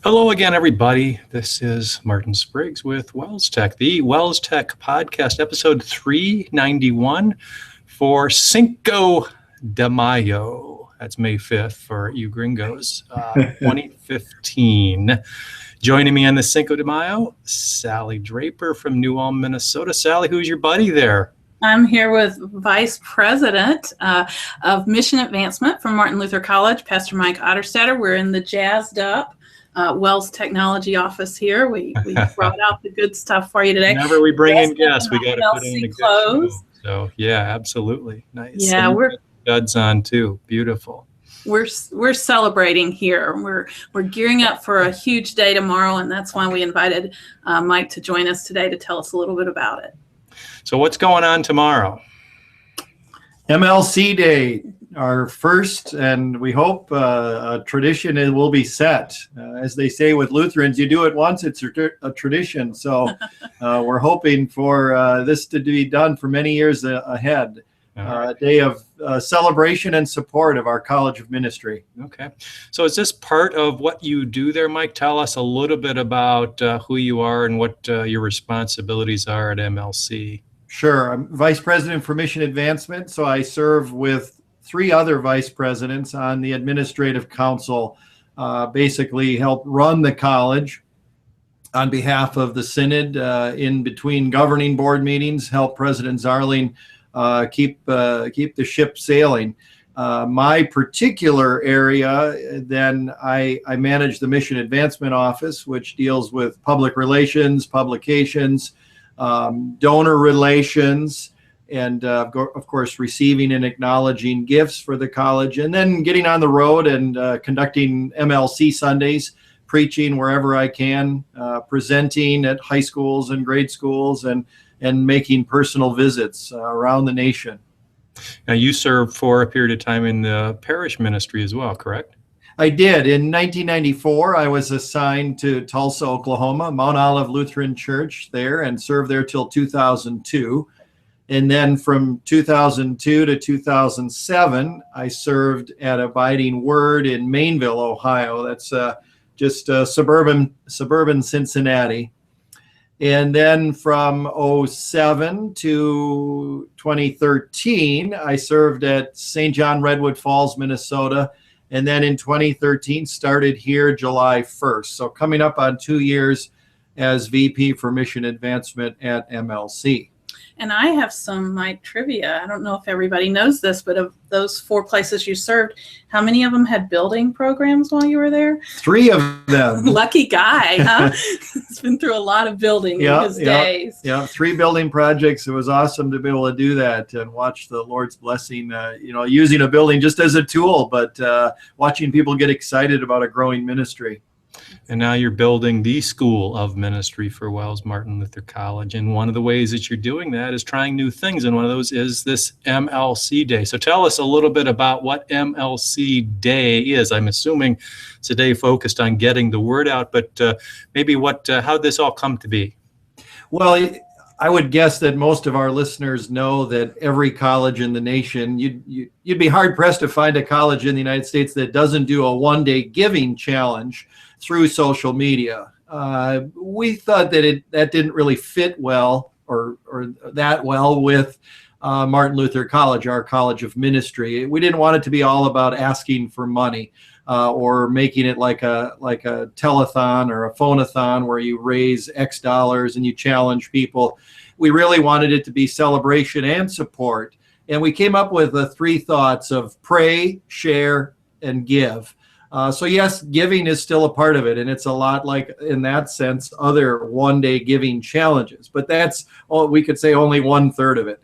Hello again, everybody. This is Martin Spriggs with WELSTech, the WELSTech podcast, episode 391 for Cinco de Mayo. That's May 5th for you gringos, 2015. Joining me on the Cinco de Mayo, Sally Draper from New Ulm, Minnesota. Sally, who's your buddy there? I'm here with Vice President of Mission Advancement from Martin Luther College, Pastor Mike Otterstatter. We're in the jazzed up Wells Technology office here. We brought out the good stuff for you today. Whenever we bring in guests, we got to put in a good clothes. show. So yeah, absolutely. Nice. Yeah, we're studs on too. Beautiful. We're celebrating here. We're gearing up for a huge day tomorrow, and that's why we invited Mike to join us today to tell us a little bit about it. So what's going on tomorrow? MLC Day, our first, and we hope a tradition it will be set. As they say with Lutherans, you do it once, it's a tradition. So we're hoping for this to be done for many years ahead. A day of celebration and support of our College of Ministry. Okay. So is this part of what you do there, Mike? Tell us a little bit about who you are and what your responsibilities are at MLC. Sure. I'm Vice President for Mission Advancement, so I serve with three other vice presidents on the Administrative Council, basically help run the college on behalf of the Synod in between governing board meetings, help President Zarling keep the ship sailing. My particular area, then I manage the Mission Advancement Office, which deals with public relations, publications, donor relations, and of course receiving and acknowledging gifts for the college, and then getting on the road and conducting MLC Sundays, preaching wherever I can, presenting at high schools and grade schools, and making personal visits around the nation. Now you served for a period of time in the parish ministry as well, correct? I did. In 1994, I was assigned to Tulsa, Oklahoma, Mount Olive Lutheran Church there, and served there till 2002. And then from 2002 to 2007, I served at Abiding Word in Mainville, Ohio. That's just suburban Cincinnati. And then from 2007 to 2013, I served at St. John Redwood Falls, Minnesota. And then in 2013, started here July 1st. So coming up on 2 years as VP for Mission Advancement at MLC. And I have some Mike trivia. I don't know if everybody knows this, but of those 4 places you served, how many of them had building programs while you were there? 3 of them. Lucky guy, huh? He's been through a lot of building in his days. Yeah, 3 building projects. It was awesome to be able to do that and watch the Lord's blessing, using a building just as a tool, but watching people get excited about a growing ministry. And now you're building the School of Ministry for Wells Martin Luther College. And one of the ways that you're doing that is trying new things. And one of those is this MLC Day. So tell us a little bit about what MLC Day is. I'm assuming it's a day focused on getting the word out, but maybe how'd this all come to be? Well, I would guess that most of our listeners know that every college in the nation, you'd be hard pressed to find a college in the United States that doesn't do a one-day giving challenge through social media. We thought that that didn't really fit well or that well with Martin Luther College, our College of Ministry. We didn't want it to be all about asking for money or making it like a telethon or a phone-a-thon where you raise X dollars and you challenge people. We really wanted it to be celebration and support. And we came up with the 3 thoughts of pray, share, and give. So yes, giving is still a part of it, and it's a lot like, in that sense, other one-day giving challenges. But that's we could say only 1/3 of it.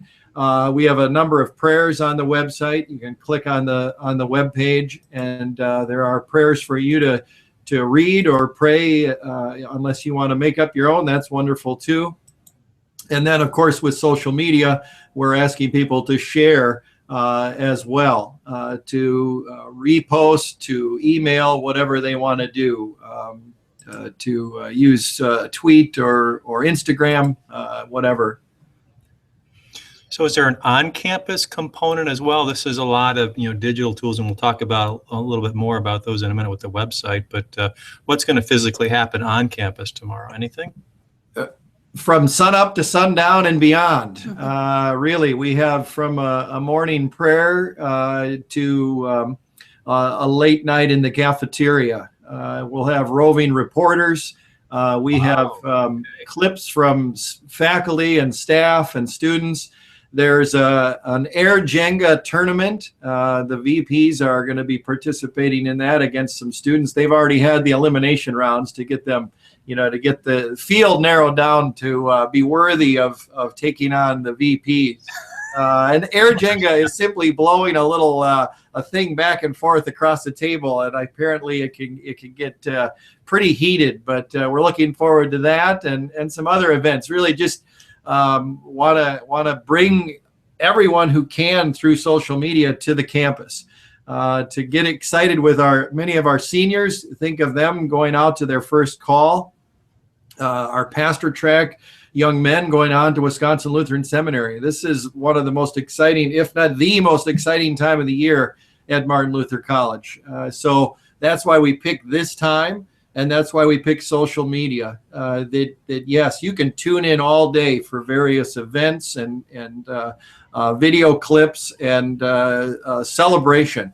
We have a number of prayers on the website. You can click on the web page, and there are prayers for you to read or pray. Unless you want to make up your own, that's wonderful too. And then, of course, with social media, we're asking people to share as well, to repost, to email, whatever they want to do, to use tweet or Instagram, whatever. So is there an on-campus component as well? This is a lot of, digital tools, and we'll talk about a little bit more about those in a minute with the website, but what's going to physically happen on campus tomorrow? Anything? From sun up to sundown and beyond. Really, we have from a morning prayer to a late night in the cafeteria. We'll have roving reporters. We have clips from faculty and staff and students. There's an air Jenga tournament. The VPs are going to be participating in that against some students. They've already had the elimination rounds to get them, to get the field narrowed down to be worthy of taking on the VPs. And air Jenga is simply blowing a little a thing back and forth across the table, and apparently it can get pretty heated. But we're looking forward to that and some other events. Really, just want to bring everyone who can through social media to the campus to get excited with many of our seniors. Think of them going out to their first call. Our pastor track young men going on to Wisconsin Lutheran Seminary. This is one of the most exciting, if not the most exciting time of the year at Martin Luther College. So that's why we picked this time, and that's why we picked social media. That yes, you can tune in all day for various events and video clips and celebration.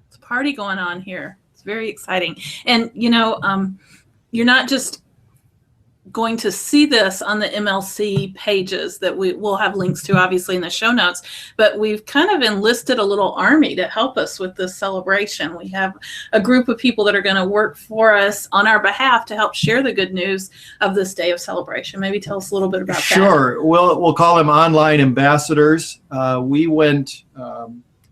It's a party going on here. It's very exciting. And, you're not just going to see this on the MLC pages that we will have links to, obviously, in the show notes, but we've kind of enlisted a little army to help us with this celebration. We have a group of people that are going to work for us on our behalf to help share the good news of this day of celebration. Maybe tell us a little bit about that. Sure. We'll call them online ambassadors. We went,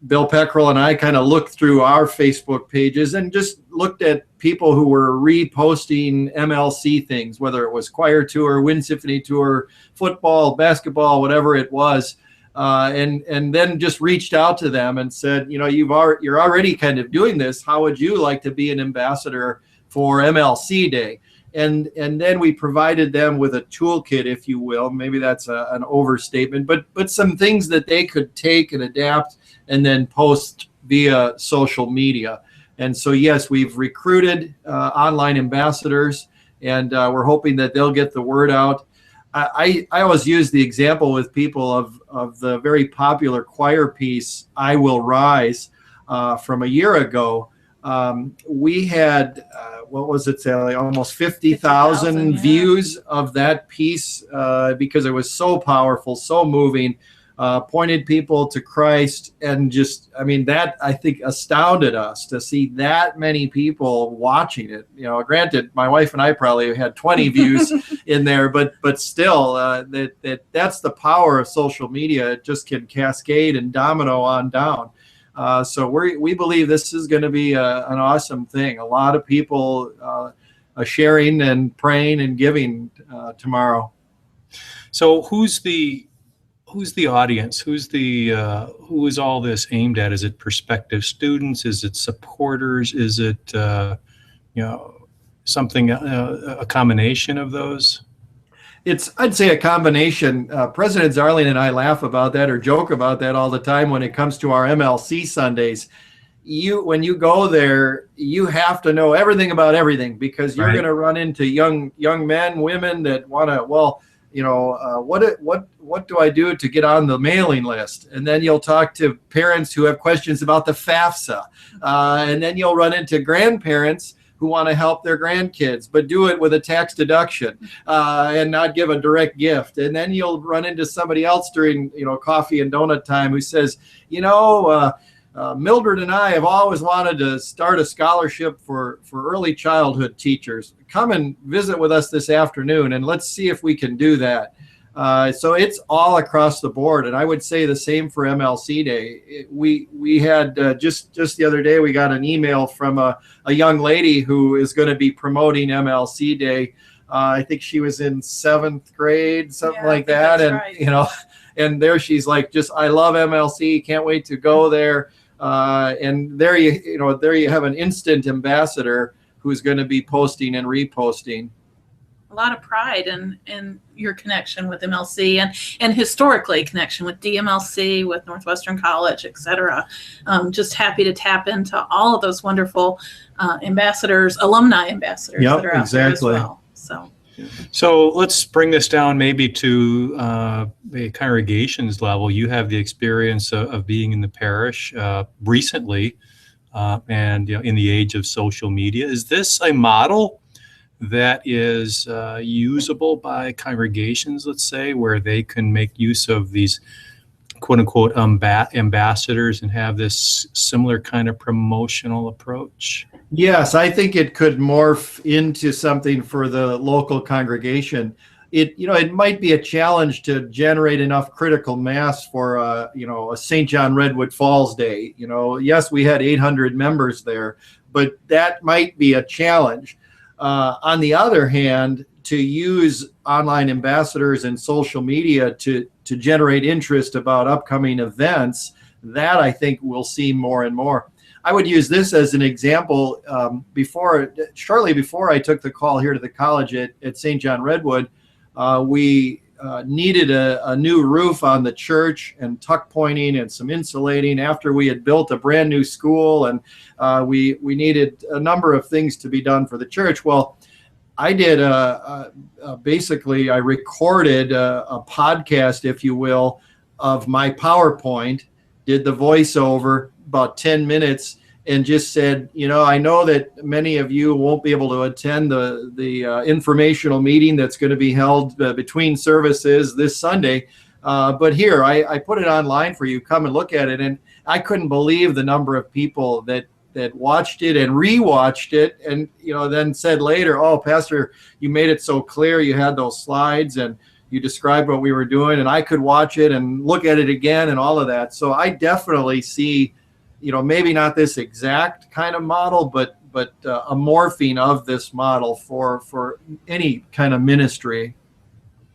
Bill Peckrell and I kind of looked through our Facebook pages and just looked at people who were reposting MLC things, whether it was choir tour, wind symphony tour, football, basketball, whatever it was, and then just reached out to them and said, you're already kind of doing this. How would you like to be an ambassador for MLC Day? And then we provided them with a toolkit, if you will. Maybe that's an overstatement, but some things that they could take and adapt and then post via social media. And so, yes, we've recruited online ambassadors, and we're hoping that they'll get the word out. I always use the example with people of the very popular choir piece, I Will Rise, from a year ago. We had, what was it, Sally? Almost 50,000 views of that piece because it was so powerful, so moving. Pointed people to Christ, and just, that I think astounded us to see that many people watching it. Granted, my wife and I probably had 20 views in there, but still, that's the power of social media. It just can cascade and domino on down. So we believe this is going to be an awesome thing. A lot of people sharing and praying and giving tomorrow. So who's the audience? Who is all this aimed at? Is it prospective students? Is it supporters? Is it something, a combination of those? I'd say a combination. President Zarling and I laugh about that or joke about that all the time when it comes to our MLC Sundays. When you go there, you have to know everything about everything, because you're going to run into young men, women that want to, what do I do to get on the mailing list? And then you'll talk to parents who have questions about the FAFSA. And then you'll run into grandparents who want to help their grandkids, but do it with a tax deduction and not give a direct gift. And then you'll run into somebody else during, coffee and donut time who says, Mildred and I have always wanted to start a scholarship for early childhood teachers. Come and visit with us this afternoon, and let's see if we can do that. So it's all across the board, and I would say the same for MLC Day. We had just the other day, we got an email from a young lady who is going to be promoting MLC Day. I think she was in 7th grade, something like that, and right. And there she's like, I love MLC, can't wait to go there. And there you have an instant ambassador who's going to be posting and reposting. a lot of pride in your connection with MLC and historically connection with DMLC, with Northwestern College, et cetera. Just happy to tap into all of those wonderful ambassadors, alumni ambassadors that are out there as well. So let's bring this down maybe to the congregations level. You have the experience of being in the parish recently, and in the age of social media. Is this a model that is usable by congregations, let's say, where they can make use of these quote unquote ambassadors and have this similar kind of promotional approach? Yes, I think it could morph into something for the local congregation. It might be a challenge to generate enough critical mass for a St. John Redwood Falls Day. Yes, we had 800 members there, but that might be a challenge. On the other hand, to use online ambassadors and social media to generate interest about upcoming events, that I think we'll see more and more. I would use this as an example. Shortly before I took the call here to the college at St. John Redwood, we needed a new roof on the church and tuck pointing and some insulating after we had built a brand new school, and we needed a number of things to be done for the church. Well, I did basically I recorded a podcast, if you will, of my PowerPoint, did the voiceover about 10 minutes, and just said, I know that many of you won't be able to attend the informational meeting that's going to be held between services this Sunday, but here, I put it online for you. Come and look at it. And I couldn't believe the number of people that watched it and rewatched it, and then said later, "Oh, Pastor, you made it so clear. You had those slides and you described what we were doing, and I could watch it and look at it again and all of that." So I definitely see, maybe not this exact kind of model, but a morphing of this model for any kind of ministry.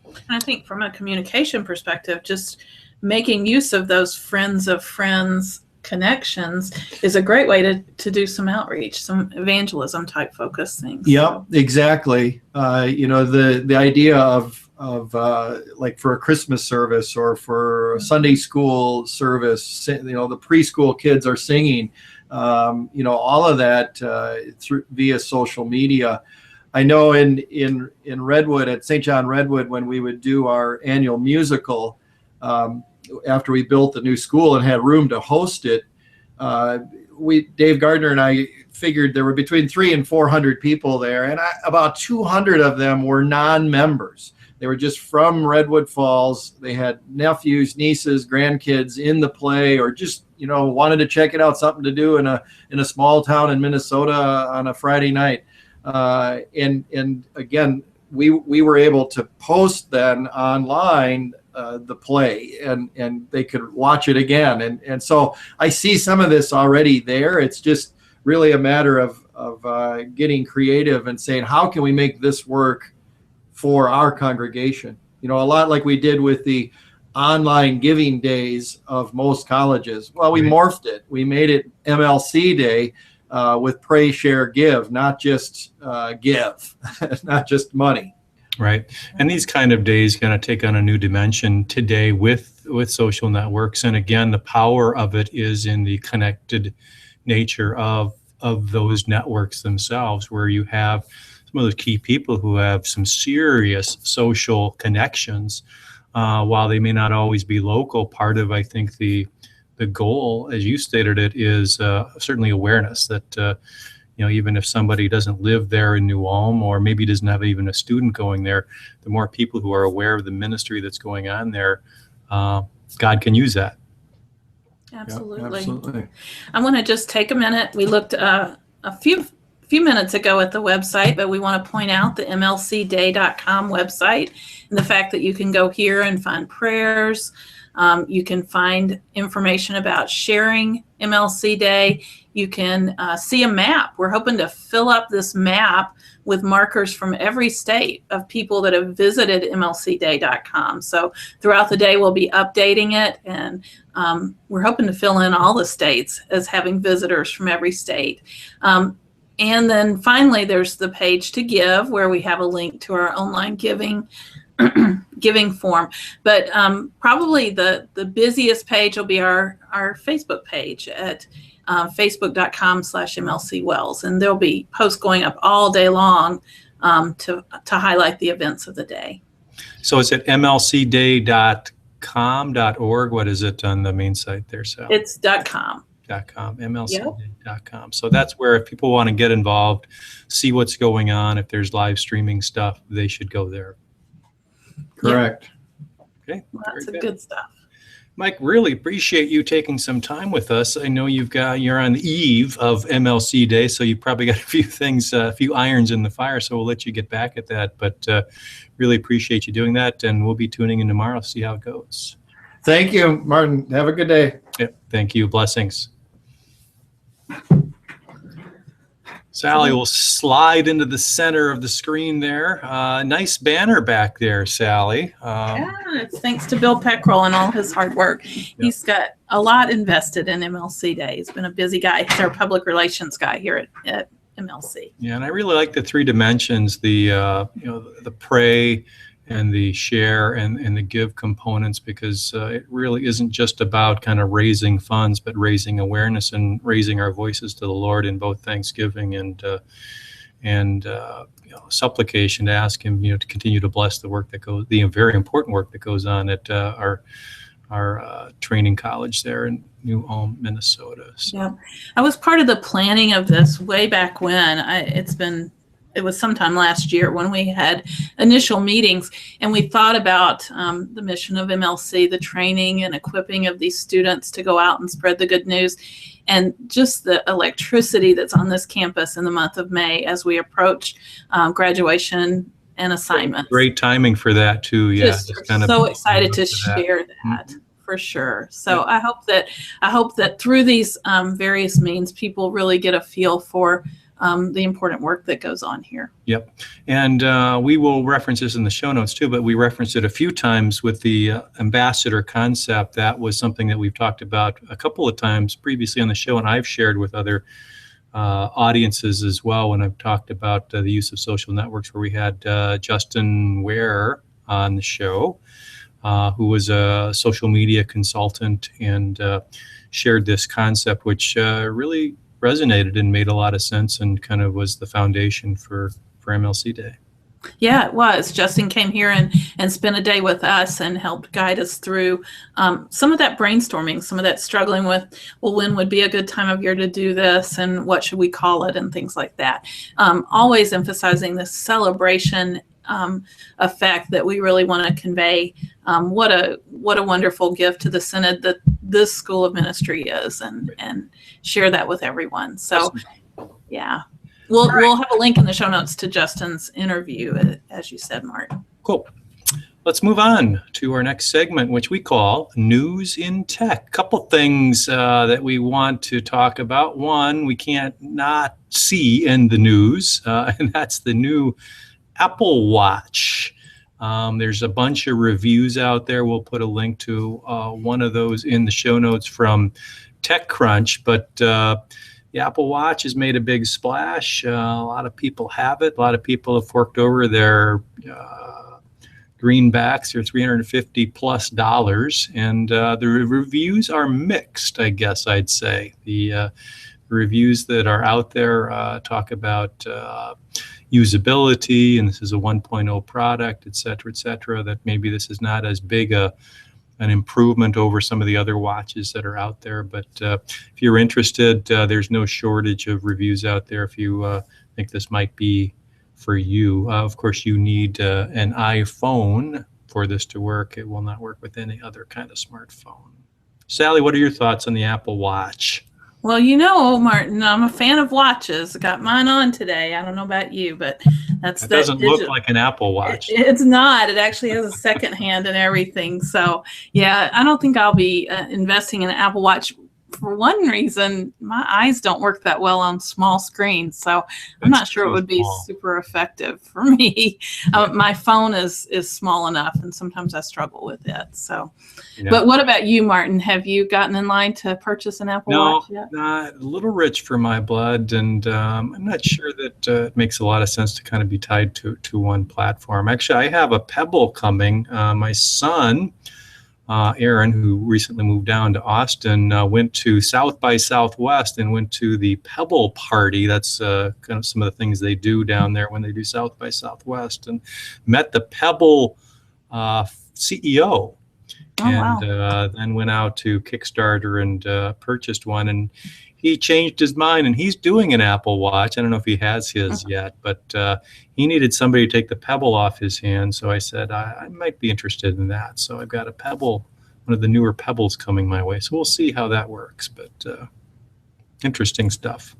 And I think from a communication perspective, just making use of those friends of friends connections is a great way to do some outreach, some evangelism type focus things. Yep, exactly. The idea of like for a Christmas service or for a Sunday school service, the preschool kids are singing, all of that via social media. I know in Redwood, at St. John Redwood, when we would do our annual musical, after we built the new school and had room to host it, Dave Gardner and I figured there were between 300 and 400 people there, and about 200 of them were non-members. They were just from Redwood Falls. They had nephews, nieces, grandkids in the play, or just wanted to check it out, something to do in a small town in Minnesota on a Friday night. And again, we were able to post then online the play, and they could watch it again. And so I see some of this already there. It's just really a matter of getting creative and saying, how can we make this work for our congregation? A lot like we did with the online giving days of most colleges. Well, we morphed it. We made it MLC Day with Pray, Share, Give, not just give, not just money. Right. And these kind of days going to take on a new dimension today with social networks. And again, the power of it is in the connected nature of those networks themselves, where you have some of those key people who have some serious social connections, while they may not always be local. Part of, I think, the goal, as you stated it, is certainly awareness that even if somebody doesn't live there in New Ulm, or maybe doesn't have even a student going there, the more people who are aware of the ministry that's going on there, God can use that. Absolutely. Yep, absolutely. I want to just take a minute. We looked a few minutes ago at the website, but we want to point out the mlcday.com website and the fact that you can go here and find prayers. You can find information about sharing MLC Day. You can see a map. We're hoping to fill up this map with markers from every state of people that have visited mlcday.com. So throughout the day, we'll be updating it, and we're hoping to fill in all the states as having visitors from every state. And then finally, there's the page to give, where we have a link to our online giving form. But probably the busiest page will be our Facebook page at facebook.com/MLC-Wells. And there'll be posts going up all day long to highlight the events of the day. So is it mlcday.com.org? What is it on the main site there, Sally? It's .com. mlcday.com. So that's where if people want to get involved, see what's going on, if there's live streaming stuff, they should go there. Correct. Okay. Lots of good stuff. Mike, really appreciate you taking some time with us. I know you're on the eve of MLC Day, so you probably got a few irons in the fire, so we'll let you get back at that. But really appreciate you doing that, and we'll be tuning in tomorrow to see how it goes. Thank you, Martin. Have a good day. Yep. Thank you. Blessings. Sally will slide into the center of the screen there. Nice banner back there, Sally. Yeah, it's thanks to Bill Peckrell and all his hard work. Yep. He's got a lot invested in MLC Day. He's been a busy guy. He's our public relations guy here at MLC. Yeah, and I really like the three dimensions: the the pray and the share and the give components, because it really isn't just about kind of raising funds, but raising awareness and raising our voices to the Lord in both thanksgiving and supplication, to ask Him, to continue to bless the work that goes, the very important work that goes on at our training college there in New Ulm, Minnesota. So. Yeah, I was part of the planning of this way back when. It was sometime last year when we had initial meetings, and we thought about the mission of MLC, the training and equipping of these students to go out and spread the good news, and just the electricity that's on this campus in the month of May as we approach graduation and assignments. Great timing for that too. Yeah, just so excited to share that. For sure. So I hope that through these various means, people really get a feel for the important work that goes on here. Yep. And we will reference this in the show notes too, but we referenced it a few times with the ambassador concept. That was something that we've talked about a couple of times previously on the show, and I've shared with other audiences as well when I've talked about the use of social networks, where we had Justin Ware on the show, who was a social media consultant, and shared this concept, which really resonated and made a lot of sense and kind of was the foundation for MLC Day. Yeah, it was. Justin came here and spent a day with us and helped guide us through some of that brainstorming, some of that struggling with, well, when would be a good time of year to do this, and what should we call it, and things like that. Always emphasizing this celebration effect that we really want to convey. What a wonderful gift to the Synod that this School of Ministry is, and share that with everyone. So, yeah, we'll have a link in the show notes to Justin's interview, as you said, Martin. Cool. Let's move on to our next segment, which we call News in Tech. Couple things that we want to talk about. One, we can't not see in the news, and that's the new Apple Watch. There's a bunch of reviews out there. We'll put a link to one of those in the show notes from TechCrunch, but the Apple Watch has made a big splash. A lot of people have it. A lot of people have forked over their greenbacks, or $350+ and the reviews are mixed, I guess I'd say. The reviews that are out there talk about usability, and this is a 1.0 product, et cetera, that maybe this is not as big an improvement over some of the other watches that are out there. But if you're interested, there's no shortage of reviews out there if you think this might be for you. Of course, you need an iPhone for this to work. It will not work with any other kind of smartphone. Sally, what are your thoughts on the Apple Watch? Well, Martin, I'm a fan of watches. I got mine on today. I don't know about you, but that doesn't look like an Apple Watch. It's not. It actually has a second hand and everything. So, yeah, I don't think I'll be investing in an Apple Watch for one reason, my eyes don't work that well on small screens, so I'm not sure it would be super effective for me. My phone is small enough, and sometimes I struggle with it. So, but what about you, Martin? Have you gotten in line to purchase an Apple Watch yet? No, a little rich for my blood, and I'm not sure that it makes a lot of sense to kind of be tied to one platform. Actually, I have a Pebble coming. My son, Aaron, who recently moved down to Austin, went to South by Southwest and went to the Pebble party. That's kind of some of the things they do down there when they do South by Southwest, and met the Pebble CEO. Then went out to Kickstarter and purchased one, and he changed his mind, and he's doing an Apple Watch. I don't know if he has his yet, but he needed somebody to take the Pebble off his hand. So I said, I might be interested in that. So I've got a Pebble, one of the newer Pebbles coming my way. So we'll see how that works, but interesting stuff.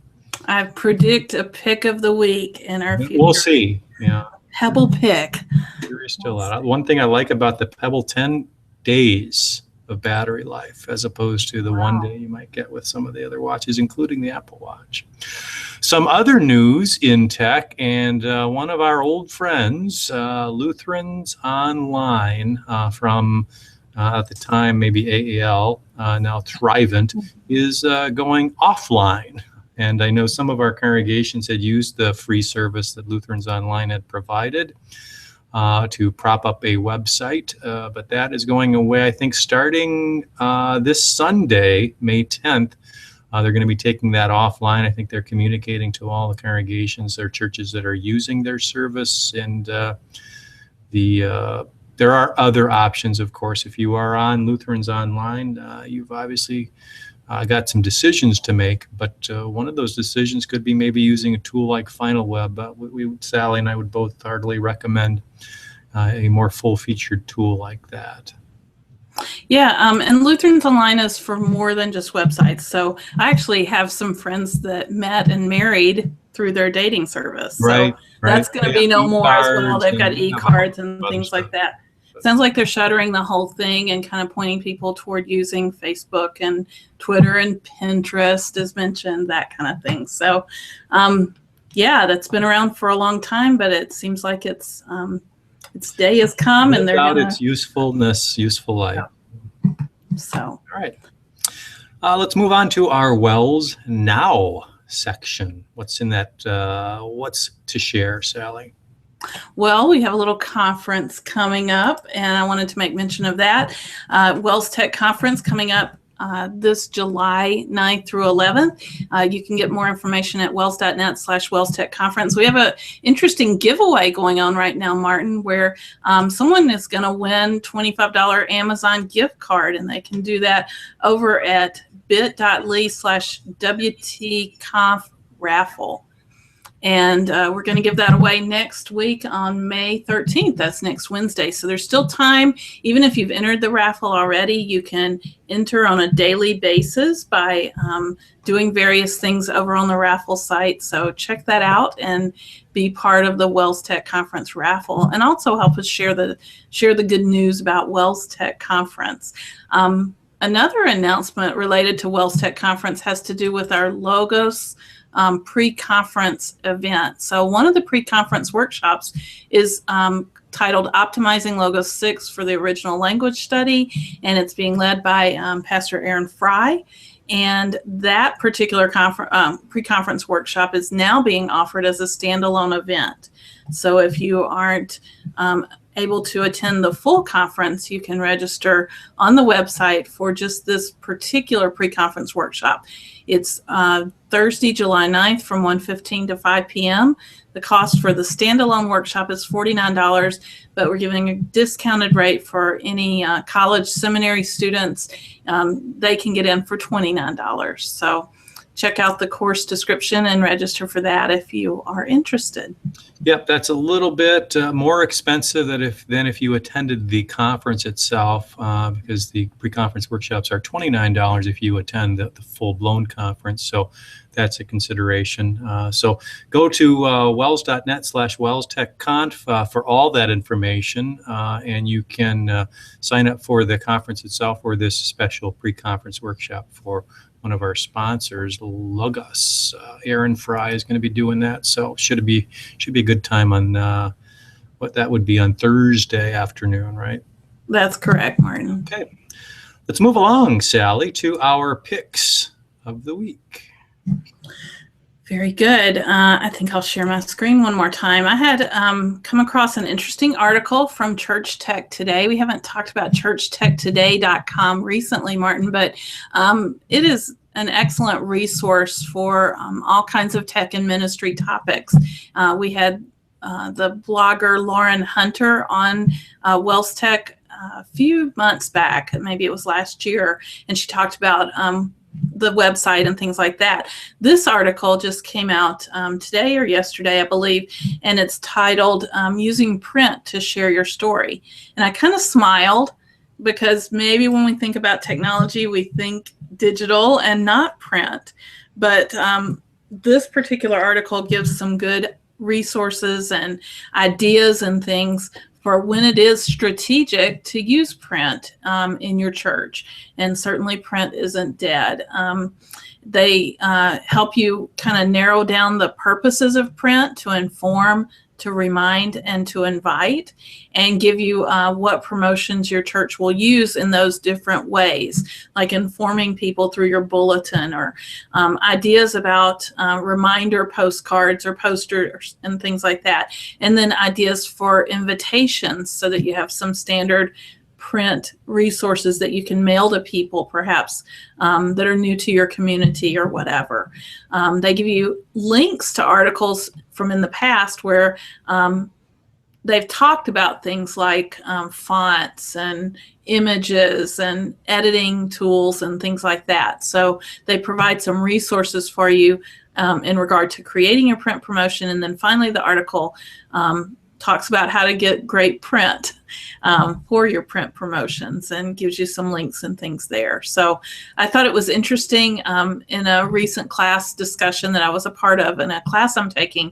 I predict a pick of the week in our future. We'll see. Yeah. Pebble pick. Jury's still out. One thing I like about the Pebble, 10 days of battery life, as opposed to the 1 day you might get with some of the other watches, including the Apple Watch. Some other news in tech, and one of our old friends, Lutherans Online, from at the time maybe AAL, now Thrivent, is going offline. And I know some of our congregations had used the free service that Lutherans Online had provided to prop up a website, but that is going away, I think, starting this Sunday, May 10th. They're going to be taking that offline. I think they're communicating to all the congregations, their churches that are using their service, and there are other options, of course. If you are on Lutherans Online, you've obviously got some decisions to make, but one of those decisions could be maybe using a tool like FinalWeb. Sally and I would both heartily recommend a more full-featured tool like that. Yeah, and Lutherans Online is for more than just websites. So I actually have some friends that met and married through their dating service. So that's going to be no more as well. They've got e-cards and things like that. Sounds like they're shuttering the whole thing and kind of pointing people toward using Facebook and Twitter and Pinterest, as mentioned, that kind of thing. So, yeah, that's been around for a long time, but it seems like its day has come, and they're going to... its useful life. So, all right. Let's move on to our Wells Now section. What's in that? What's to share, Sally? Well, we have a little conference coming up, and I wanted to make mention of that. WELSTech conference coming up this July 9th through 11th. You can get more information at wels.net/WELSTech conference. We have an interesting giveaway going on right now, Martin, where someone is going to win $25 Amazon gift card, and they can do that over at bit.ly/WTConf-raffle. And we're going to give that away next week on May 13th. That's next Wednesday. So there's still time. Even if you've entered the raffle already, you can enter on a daily basis by doing various things over on the raffle site. So check that out and be part of the WELSTech Conference raffle, and also help us share the good news about WELSTech Conference. Another announcement related to WELSTech Conference has to do with our Logos pre-conference event. So one of the pre-conference workshops is titled Optimizing Logos 6 for the Original Language Study, and it's being led by Pastor Aaron Fry. And that particular pre-conference workshop is now being offered as a standalone event. So if you aren't able to attend the full conference, you can register on the website for just this particular pre-conference workshop. It's Thursday, July 9th from 1:15 to 5 p.m. The cost for the standalone workshop is $49, but we're giving a discounted rate for any college seminary students. They can get in for $29. So check out the course description and register for that if you are interested. Yep, that's a little bit more expensive than if you attended the conference itself, because the pre-conference workshops are $29 if you attend the full-blown conference. So that's a consideration. So go to wels.net/WELSTechConf for all that information, and you can sign up for the conference itself or this special pre-conference workshop for one of our sponsors, Logos. Aaron Fry is going to be doing that, so should be a good time on what that would be on Thursday afternoon, right? That's correct, Martin. Okay, let's move along, Sally, to our picks of the week. Very good. I think I'll share my screen one more time. I had come across an interesting article from Church Tech Today. We haven't talked about churchtechtoday.com recently, Martin, but it is an excellent resource for all kinds of tech and ministry topics. We had the blogger Lauren Hunter on WELSTech a few months back, maybe it was last year, and she talked about the website and things like that. This article just came out today or yesterday, I believe, and it's titled Using Print to Share Your Story. And I kind of smiled because maybe when we think about technology, we think digital and not print. But this particular article gives some good resources and ideas and things for when it is strategic to use print in your church. And certainly print isn't dead. They help you kind of narrow down the purposes of print to inform, to remind, and to invite, and give you what promotions your church will use in those different ways, like informing people through your bulletin, or ideas about reminder postcards or posters and things like that. And then ideas for invitations so that you have some standard print resources that you can mail to people, perhaps that are new to your community or whatever. They give you links to articles from in the past where they've talked about things like fonts and images and editing tools and things like that. So they provide some resources for you in regard to creating your print promotion. And then finally, the article talks about how to get great print for your print promotions and gives you some links and things there. So I thought it was interesting. In a recent class discussion that I was a part of in a class I'm taking,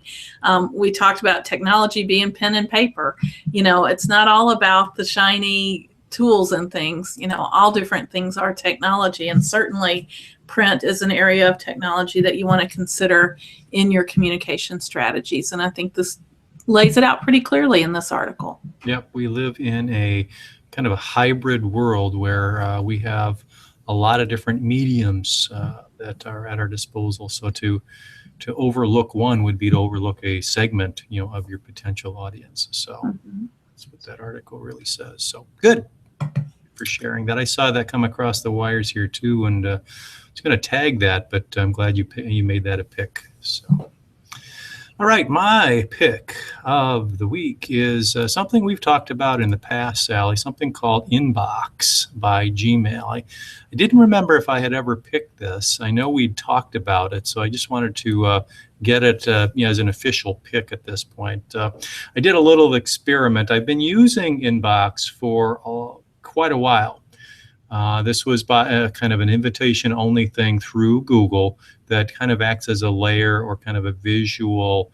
we talked about technology being pen and paper. You know, it's not all about the shiny tools and things. You know, all different things are technology, and certainly print is an area of technology that you want to consider in your communication strategies. And I think this lays it out pretty clearly in this article. Yep, we live in a kind of a hybrid world where we have a lot of different mediums that are at our disposal. So to overlook one would be to overlook a segment, you know, of your potential audience. So that's what that article really says. So good for sharing that. I saw that come across the wires here too, and I was going to tag that, but I'm glad you made that a pick. So. All right, my pick of the week is something we've talked about in the past, Sally, something called Inbox by Gmail. I didn't remember if I had ever picked this. I know we'd talked about it, so I just wanted to get it as an official pick at this point. I did a little experiment. I've been using Inbox for quite a while. This was by kind of an invitation-only thing through Google that kind of acts as a layer or kind of a visual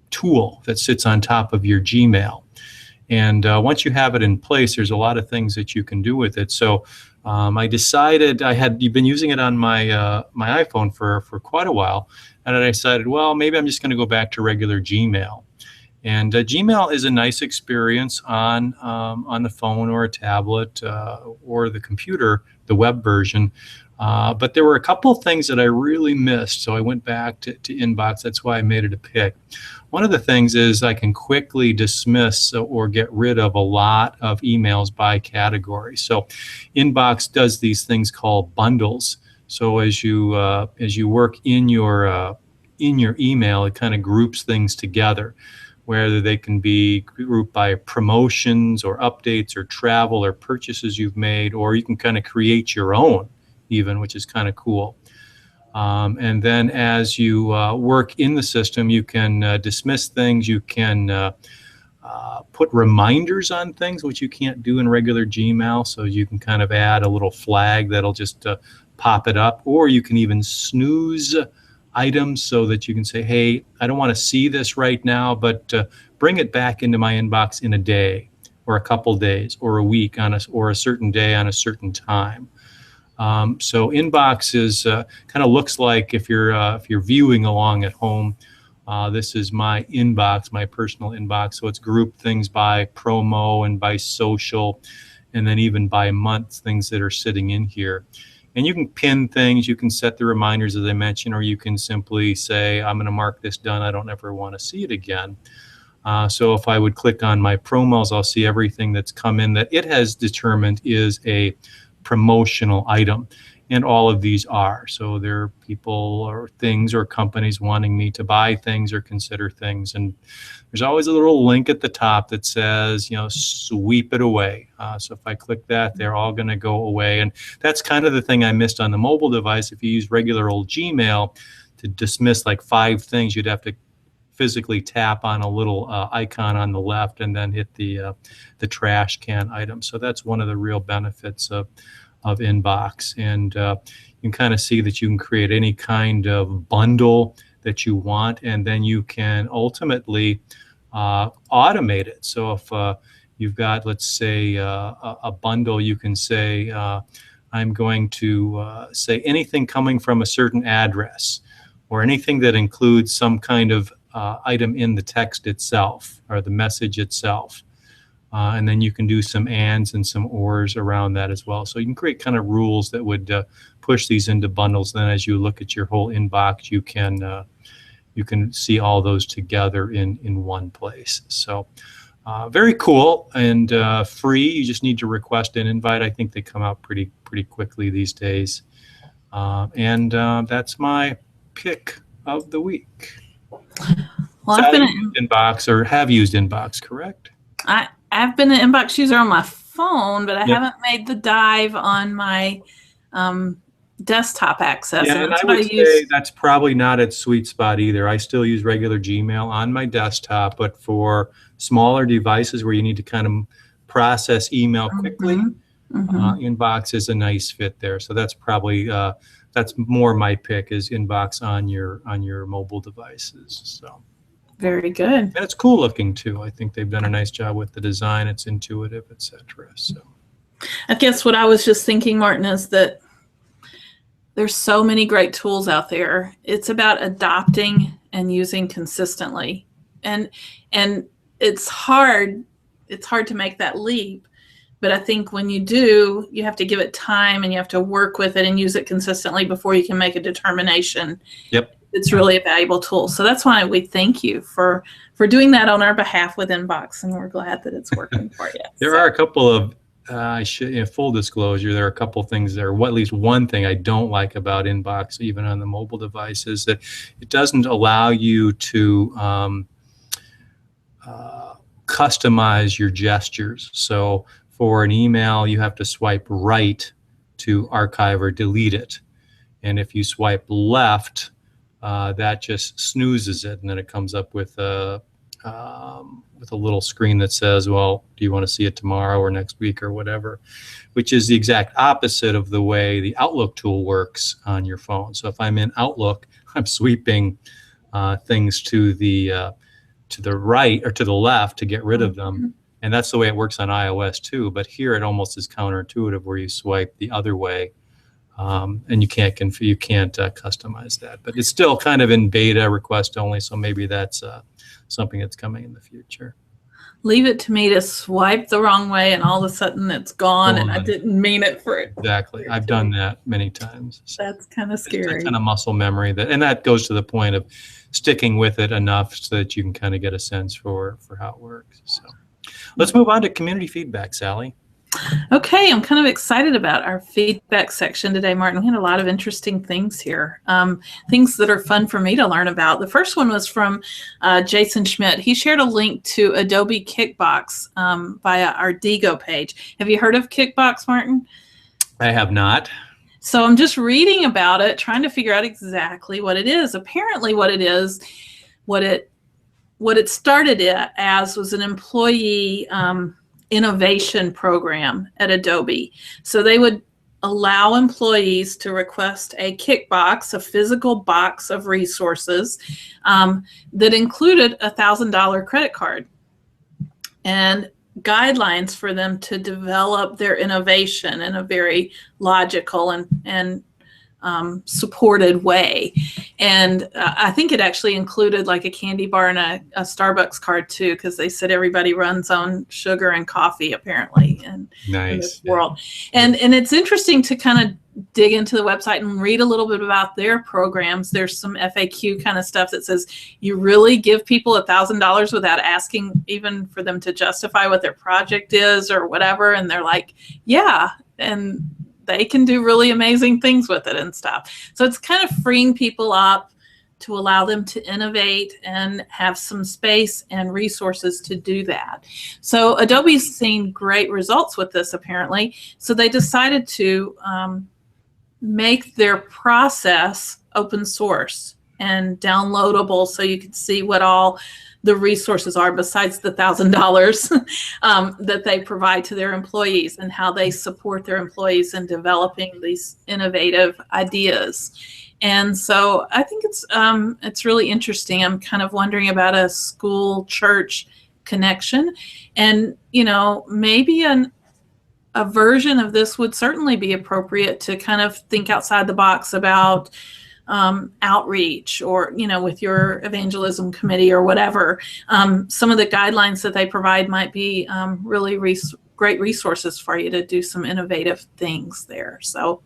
tool that sits on top of your Gmail. And once you have it in place, there's a lot of things that you can do with it. So I decided you've been using it on my my iPhone for quite a while, and I decided, well, maybe I'm just going to go back to regular Gmail. And Gmail is a nice experience on the phone or a tablet or the computer, the web version. But there were a couple of things that I really missed, so I went back to Inbox. That's why I made it a pick. One of the things is I can quickly dismiss or get rid of a lot of emails by category. So Inbox does these things called bundles. So as you work in your email, it kind of groups things together, whether they can be grouped by promotions or updates or travel or purchases you've made, or you can kind of create your own even, which is kind of cool. And then as you work in the system, you can dismiss things, you can put reminders on things, which you can't do in regular Gmail. So you can kind of add a little flag that'll just pop it up, or you can even snooze items so that you can say, hey, I don't want to see this right now, but bring it back into my inbox in a day or a couple days or a week or a certain day on a certain time. So inbox is kind of looks like if you're viewing along at home. This is my inbox, my personal inbox. So it's grouped things by promo and by social, and then even by month, things that are sitting in here. And you can pin things, you can set the reminders as I mentioned, or you can simply say, I'm going to mark this done. I don't ever want to see it again. So if I would click on my promos, I'll see everything that's come in that it has determined is a promotional item. And all of these are. So there are people or things or companies wanting me to buy things or consider things. And there's always a little link at the top that says, sweep it away. So if I click that, they're all going to go away. And that's kind of the thing I missed on the mobile device. If you use regular old Gmail to dismiss like 5 things, you'd have to physically tap on a little icon on the left and then hit the trash can item. So that's one of the real benefits of inbox. And you can kind of see that you can create any kind of bundle that you want, and then you can ultimately automate it. So if you've got, let's say, a bundle, you can say, I'm going to say anything coming from a certain address, or anything that includes some kind of item in the text itself or the message itself. And then you can do some ands and some ors around that as well. So you can create kind of rules that would push these into bundles. Then as you look at your whole inbox, you can see all those together in one place. So very cool and free. You just need to request an invite. I think they come out pretty quickly these days. And that's my pick of the week. Well, I've been in Inbox, or have used Inbox, correct? I've been an inbox user on my phone, but I haven't made the dive on my desktop access. Yeah, and I would say that's probably not its sweet spot either. I still use regular Gmail on my desktop, but for smaller devices where you need to kind of process email quickly, Inbox is a nice fit there. So that's probably that's more my pick, is Inbox on your mobile devices. So. Very good. And it's cool looking too. I think they've done a nice job with the design. It's intuitive, etc. So I guess what I was just thinking, Martin, is that there's so many great tools out there. It's about adopting and using consistently. And it's hard to make that leap. But I think when you do, you have to give it time and you have to work with it and use it consistently before you can make a determination. Yep. It's really a valuable tool. So that's why we thank you for doing that on our behalf with Inbox, and we're glad that it's working for you. There are a couple of, full disclosure, there are a couple of things there. At least one thing I don't like about Inbox, even on the mobile device, is that it doesn't allow you to customize your gestures. So for an email, you have to swipe right to archive or delete it. And if you swipe left, that just snoozes it, and then it comes up with a little screen that says, well, do you want to see it tomorrow or next week or whatever, which is the exact opposite of the way the Outlook tool works on your phone. So if I'm in Outlook, I'm sweeping things to the right or to the left to get rid of them. And that's the way it works on iOS too. But here it almost is counterintuitive, where you swipe the other way. And you can't customize that, but it's still kind of in beta, request only. So maybe that's something that's coming in the future. Leave it to me to swipe the wrong way, and all of a sudden it's gone, and I didn't mean it for it. Exactly, I've done that many times. So that's kind of scary. It's kind of muscle memory, and that goes to the point of sticking with it enough so that you can kind of get a sense for how it works. So let's move on to community feedback, Sally. Okay, I'm kind of excited about our feedback section today, Martin. We had a lot of interesting things here, things that are fun for me to learn about. The first one was from Jason Schmidt. He shared a link to Adobe Kickbox via our Digo page. Have you heard of Kickbox, Martin? I have not. So I'm just reading about it, trying to figure out exactly what it is. Apparently what it is, what it started as was an employee innovation program at Adobe. So they would allow employees to request a Kickbox, a physical box of resources that included a $1,000 credit card. And guidelines for them to develop their innovation in a very logical and supported way. And I think it actually included like a candy bar and a Starbucks card too, because they said everybody runs on sugar and coffee apparently in this world. And it's interesting to kind of dig into the website and read a little bit about their programs. There's some FAQ kind of stuff that says you really give people $1,000 without asking even for them to justify what their project is or whatever. And they're like, yeah. And they can do really amazing things with it and stuff. So it's kind of freeing people up to allow them to innovate and have some space and resources to do that. So Adobe's seen great results with this apparently. So they decided to make their process open source and downloadable so you could see what all the resources are besides the $1,000 that they provide to their employees and how they support their employees in developing these innovative ideas. And so I think it's really interesting. I'm kind of wondering about a school church connection, and maybe a version of this would certainly be appropriate to kind of think outside the box about outreach, or with your evangelism committee or whatever. Some of the guidelines that they provide might be really great resources for you to do some innovative things there. So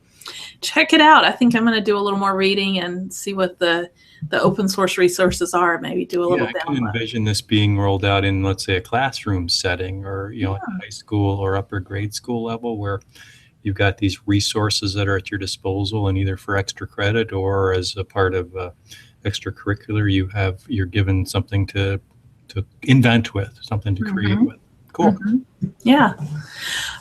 check it out. I think I'm going to do a little more reading and see what the open source resources are. Maybe do a little download. I can envision this being rolled out in, let's say, a classroom setting, or at high school or upper grade school level, where you've got these resources that are at your disposal, and either for extra credit or as a part of extracurricular, you're given something to invent with, something to create with. Cool. Yeah.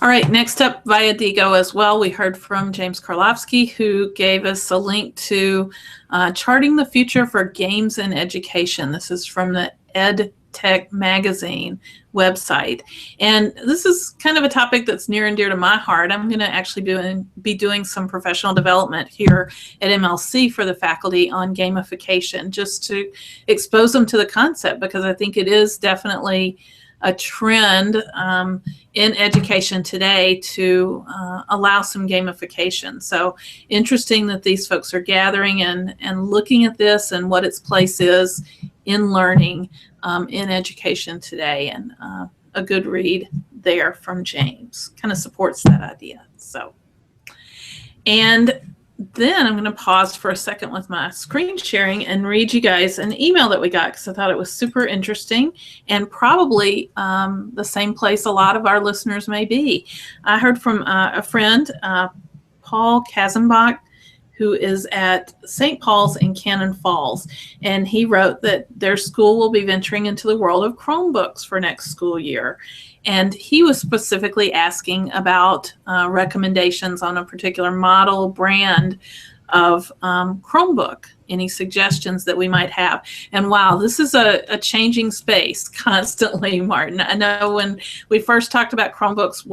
All right. Next up, via Digo as well, we heard from James Karlovsky, who gave us a link to Charting the Future for Games in Education. This is from the EdTech magazine website. And this is kind of a topic that's near and dear to my heart. I'm going to actually be doing some professional development here at MLC for the faculty on gamification, just to expose them to the concept, because I think it is definitely a trend in education today to allow some gamification. So interesting that these folks are gathering and looking at this and what its place is in learning in education today. And a good read there from James kind of supports that idea. So, and then I'm going to pause for a second with my screen sharing and read you guys an email that we got, because I thought it was super interesting and probably the same place a lot of our listeners may be. I heard from a friend, Paul Kazenbach, who is at St. Paul's in Cannon Falls, and he wrote that their school will be venturing into the world of Chromebooks for next school year. And he was specifically asking about recommendations on a particular model brand of Chromebook, any suggestions that we might have. And wow, this is a changing space constantly, Martin. I know when we first talked about Chromebooks,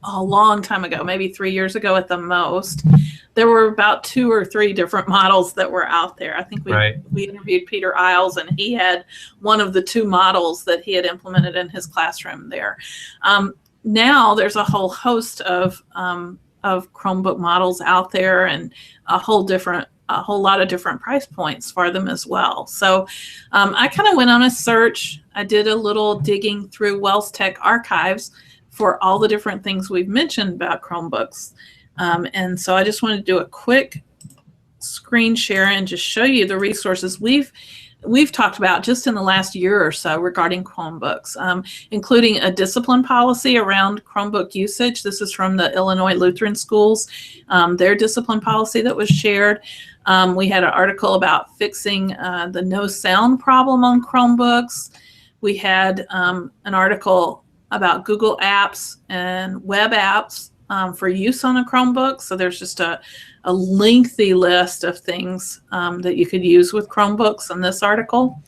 a long time ago, maybe 3 years ago at the most, there were about 2 or 3 different models that were out there. I think we interviewed Peter Isles, and he had one of the 2 models that he had implemented in his classroom there. Now there's a whole host of Chromebook models out there, and a whole lot of different price points for them as well. So I kind of went on a search. I did a little digging through WELSTech archives for all the different things we've mentioned about Chromebooks. And so I just wanted to do a quick screen share and just show you the resources we've talked about just in the last year or so regarding Chromebooks, including a discipline policy around Chromebook usage. This is from the Illinois Lutheran Schools, their discipline policy that was shared. We had an article about fixing the no sound problem on Chromebooks. We had an article about Google Apps and web apps for use on a Chromebook. So there's just a lengthy list of things that you could use with Chromebooks in this article.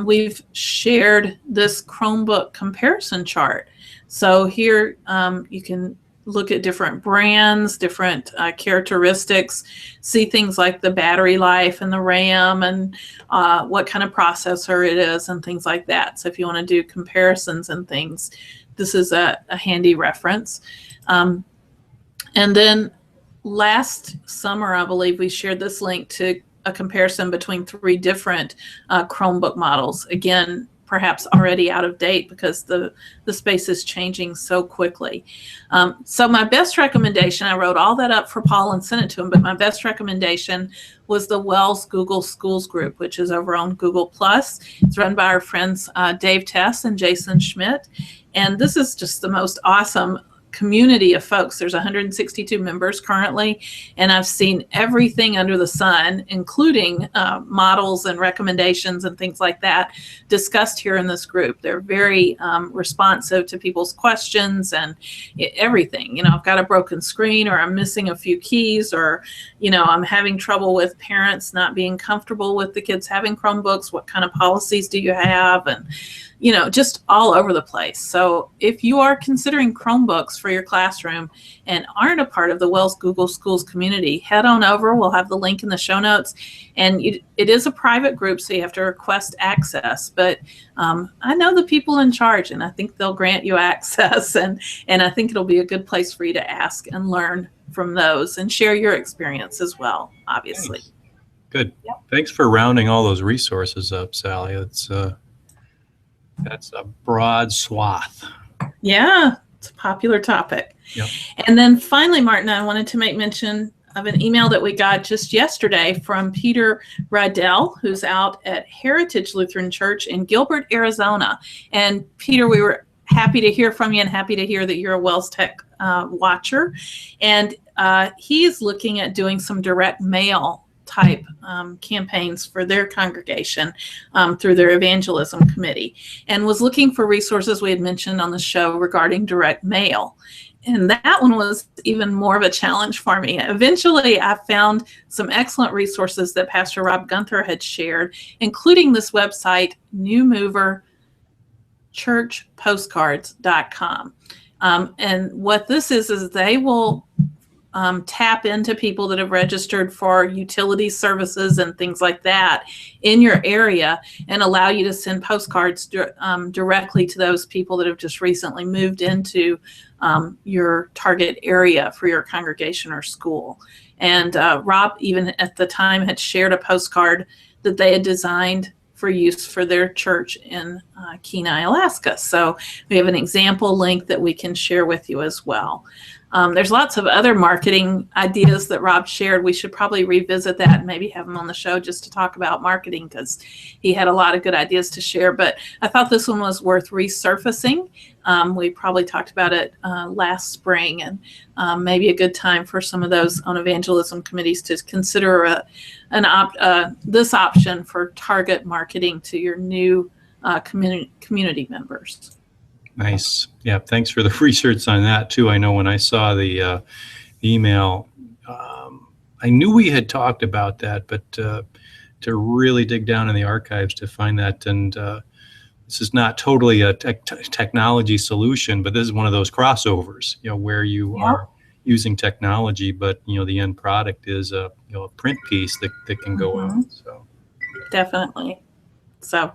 We've shared this Chromebook comparison chart. So here you can look at different brands, different characteristics, see things like the battery life and the RAM and what kind of processor it is and things like that. So if you want to do comparisons and things, this is a handy reference. And then last summer, I believe we shared this link to a comparison between 3 different Chromebook models. Again, perhaps already out of date because the space is changing so quickly. So my best recommendation, I wrote all that up for Paul and sent it to him, but my best recommendation was the WELS Google Schools group, which is over on Google+. It's run by our friends Dave Tess and Jason Schmidt. And this is just the most awesome community of folks. There's 162 members currently, and I've seen everything under the sun, including models and recommendations and things like that discussed here in this group. They're very responsive to people's questions and everything. You know, I've got a broken screen, or I'm missing a few keys, or, you know, I'm having trouble with parents not being comfortable with the kids having Chromebooks. What kind of policies do you have? And, you know, just all over the place. So if you are considering Chromebooks for your classroom and aren't a part of the WELS Google Schools community, head on over. We'll have the link in the show notes. And it is a private group, so you have to request access. But I know the people in charge, and I think they'll grant you access. And I think it'll be a good place for you to ask and learn from those and share your experience as well, obviously. Thanks. Good. Yep. Thanks for rounding all those resources up, Sally. That's a broad swath. Yeah, it's a popular topic. Yep. And then finally, Martin, I wanted to make mention of an email that we got just yesterday from Peter Rydell, who's out at Heritage Lutheran Church in Gilbert, Arizona. And Peter, we were happy to hear from you and happy to hear that you're a WELSTech watcher. And he is looking at doing some direct mail type campaigns for their congregation through their evangelism committee, and was looking for resources we had mentioned on the show regarding direct mail. And that one was even more of a challenge for me. Eventually, I found some excellent resources that Pastor Rob Gunther had shared, including this website, newmoverchurchpostcards.com. And what this is they will tap into people that have registered for utility services and things like that in your area and allow you to send postcards directly to those people that have just recently moved into your target area for your congregation or school. And Rob, even at the time, had shared a postcard that they had designed for use for their church in Kenai, Alaska. So we have an example link that we can share with you as well. There's lots of other marketing ideas that Rob shared. We should probably revisit that and maybe have him on the show just to talk about marketing, because he had a lot of good ideas to share. But I thought this one was worth resurfacing. We probably talked about it last spring, and maybe a good time for some of those on evangelism committees to consider this option for target marketing to your new community members. Nice. Yeah, thanks for the research on that too. I know when I saw the email, I knew we had talked about that, but to really dig down in the archives to find that, and this is not totally a technology solution, but this is one of those crossovers, you know, where you are using technology, but you know the end product is a print piece that can go out. So definitely. So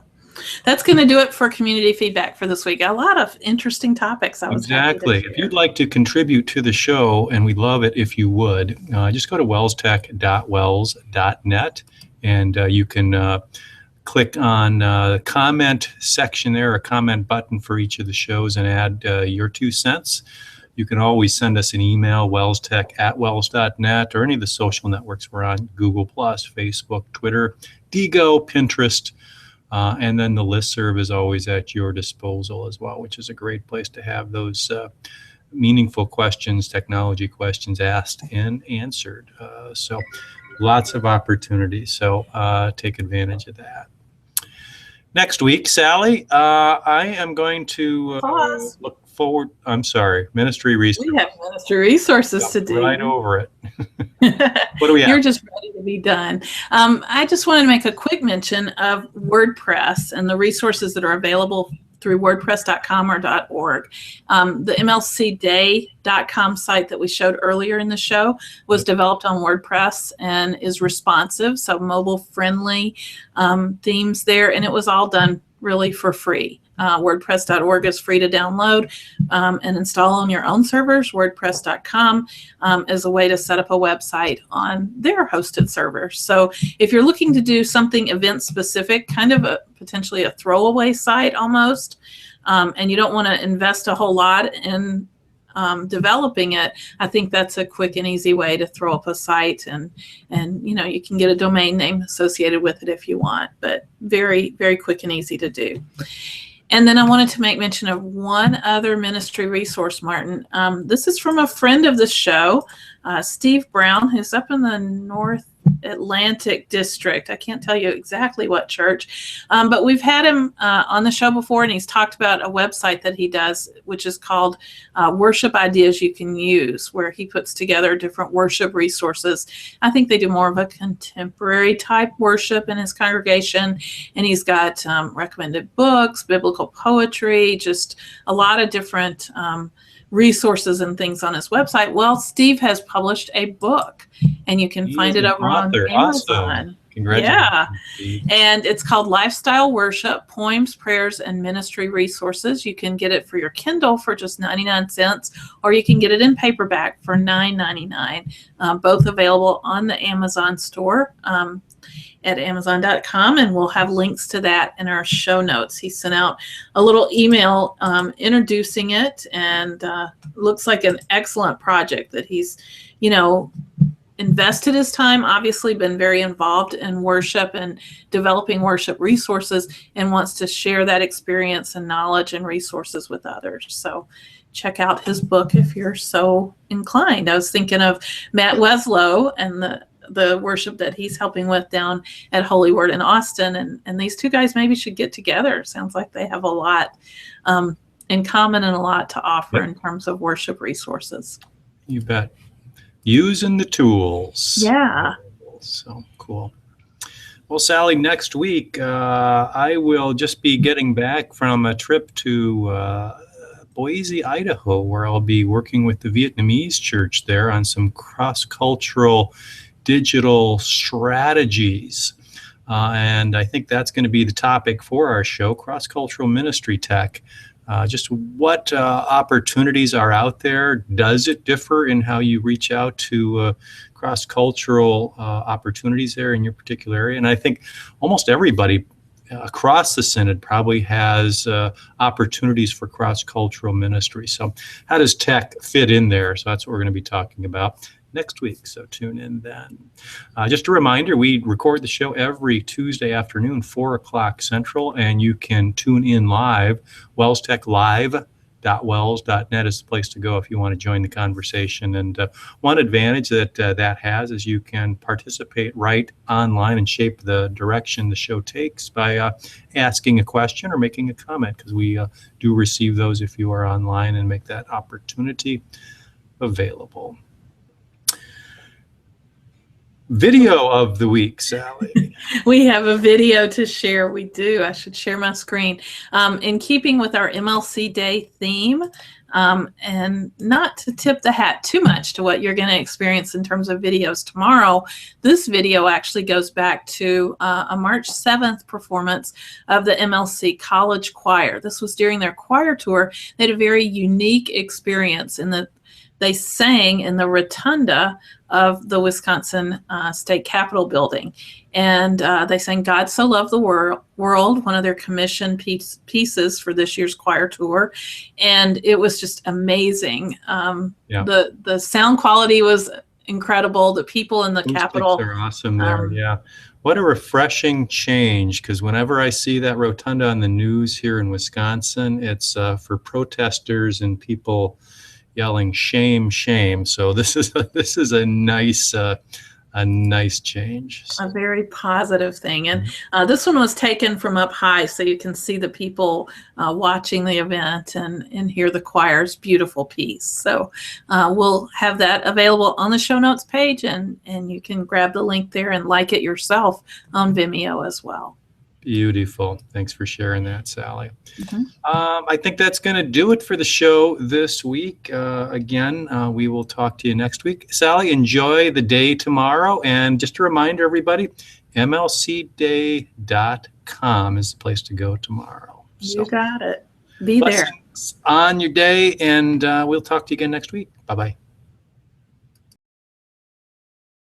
that's going to do it for community feedback for this week. A lot of interesting topics. Exactly. If you'd like to contribute to the show, and we'd love it if you would, just go to welstech.wels.net, and you can click on the comment section there, a comment button for each of the shows, and add your 2 cents. You can always send us an email, welstech@wels.net, or any of the social networks we're on, Google+, Facebook, Twitter, Digo, Pinterest. And then the listserv is always at your disposal as well, which is a great place to have those meaningful questions, technology questions asked and answered. So lots of opportunities. So take advantage of that. Next week, Sally, I am going to look forward. I'm sorry, ministry resources. We have ministry resources to do. Right over it. What do we have? You're just ready to be done. I just wanted to make a quick mention of WordPress and the resources that are available through wordpress.com or .org. The MLCday.com site that we showed earlier in the show was developed on WordPress and is responsive, so mobile friendly themes there, and it was all done really for free. WordPress.org is free to download and install on your own servers. WordPress.com is a way to set up a website on their hosted servers. So if you're looking to do something event specific, kind of potentially a throwaway site almost, and you don't want to invest a whole lot in developing it, I think that's a quick and easy way to throw up a site, and you can get a domain name associated with it if you want, but very, very quick and easy to do. And then I wanted to make mention of one other ministry resource, Martin. This is from a friend of the show, Steve Brown, who's up in the North Atlantic district. I can't tell you exactly what church, but we've had him on the show before, and he's talked about a website that he does, which is called Worship Ideas You Can Use, where he puts together different worship resources. I think they do more of a contemporary type worship in his congregation, and he's got recommended books, biblical poetry, just a lot of different resources and things on his website. Well, Steve has published a book, and you can find it over on Amazon. Awesome. Congratulations. Yeah. And it's called Lifestyle Worship, Poems, Prayers, and Ministry Resources. You can get it for your Kindle for just 99 cents, or you can get it in paperback for $9.99. Both available on the Amazon store at Amazon.com, and we'll have links to that in our show notes. He sent out a little email introducing it, and looks like an excellent project that he's, invested his time, obviously been very involved in worship and developing worship resources, and wants to share that experience and knowledge and resources with others. So check out his book if you're so inclined. I was thinking of Matt Weslow and the worship that he's helping with down at Holy Word in Austin, and these two guys maybe should get together. Sounds like they have a lot in common and a lot to offer in terms of worship resources. You bet. Using the tools. Yeah. So cool. Well, Sally, next week I will just be getting back from a trip to Boise, Idaho, where I'll be working with the Vietnamese church there on some cross-cultural digital strategies. And I think that's going to be the topic for our show, cross-cultural ministry tech. Just what opportunities are out there? Does it differ in how you reach out to cross-cultural opportunities there in your particular area? And I think almost everybody across the Synod probably has opportunities for cross-cultural ministry. So how does tech fit in there? So that's what we're going to be talking about next week, so tune in then. Just a reminder, we record the show every Tuesday afternoon, 4 o'clock Central, and you can tune in live. WELSTechLive.wels.net is the place to go if you want to join the conversation. And one advantage that that has is you can participate right online and shape the direction the show takes by asking a question or making a comment, because we do receive those if you are online and make that opportunity available. Video of the week, Sally. We have a video to share. We do. I should share my screen. In keeping with our MLC Day theme, and not to tip the hat too much to what you're going to experience in terms of videos tomorrow, this video actually goes back to a March 7th performance of the MLC College Choir. This was during their choir tour. They had a very unique experience in that they sang in the rotunda of the Wisconsin State Capitol building. And they sang God So Loved the World, one of their commission pieces for this year's choir tour. And it was just amazing. The sound quality was incredible. The people in the Capitol are awesome there. Yeah. What a refreshing change, because whenever I see that rotunda on the news here in Wisconsin, it's for protesters and people yelling shame, shame. So this is a nice change. A very positive thing. And this one was taken from up high, so you can see the people watching the event and hear the choir's beautiful piece. So we'll have that available on the show notes page, and you can grab the link there and like it yourself on Vimeo as well. Beautiful. Thanks for sharing that, Sally. I think that's going to do it for the show this week. Again, we will talk to you next week. Sally, enjoy the day tomorrow. And just a reminder, everybody, MLCday.com is the place to go tomorrow. You got it. Be there. Blessings on your day, and we'll talk to you again next week. Bye-bye.